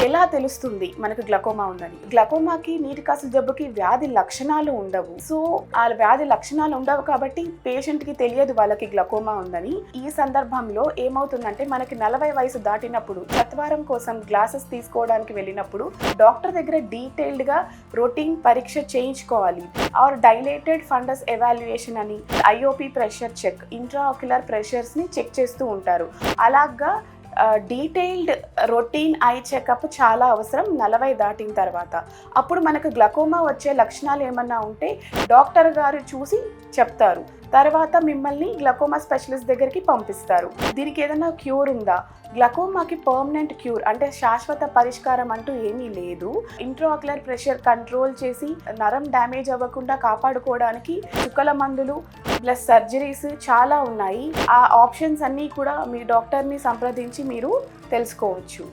ఎలా తెలుస్తుంది మనకు గ్లకోమా ఉందని? గ్లకోమాకి నీటి కాసుల జబ్బుకి వ్యాధి లక్షణాలు ఉండవు. సో ఆ వ్యాధి లక్షణాలు ఉండవు కాబట్టి పేషెంట్ కి తెలియదు వాళ్ళకి గ్లకోమా ఉందని. ఈ సందర్భంలో ఏమవుతుందంటే మనకి 40 వయసు దాటినప్పుడు సత్వరం కోసం గ్లాసెస్ తీసుకోవడానికి వెళ్ళినప్పుడు డాక్టర్ దగ్గర డీటెయిల్డ్ గా రొటీన్ పరీక్ష చేయించుకోవాలి. ఆర్ డైలేటెడ్ ఫండస్ ఎవాల్యుయేషన్ అని ఐఓపి ప్రెషర్ చెక్, ఇంట్రాఆక్యులర్ ప్రెషర్స్ ని చెక్ చేస్తూ ఉంటారు. అలాగా డీటెయిల్డ్ రొటీన్ ఐ చెకప్ చాలా అవసరం 40 దాటిన తర్వాత. అప్పుడు మనకు గ్లకోమా వచ్చే లక్షణాలు ఏమన్నా ఉంటే డాక్టర్ గారు చూసి చెప్తారు. తర్వాత మిమ్మల్ని గ్లకోమా స్పెషలిస్ట్ దగ్గరికి పంపిస్తారు. దీనికి ఏదైనా క్యూర్ ఉందా? గ్లకోమాకి పర్మనెంట్ క్యూర్ అంటే శాశ్వత పరిష్కారం అంటూ ఏమీ లేదు. ఇంట్రాఆక్యులర్ ప్రెషర్ కంట్రోల్ చేసి నరం డ్యామేజ్ అవ్వకుండా కాపాడుకోవడానికి చుక్కల మందులు ప్లస్ సర్జరీస్ చాలా ఉన్నాయి. ఆ ఆప్షన్స్ అన్నీ కూడా మీ డాక్టర్ని సంప్రదించి మీరు తెలుసుకోవచ్చు.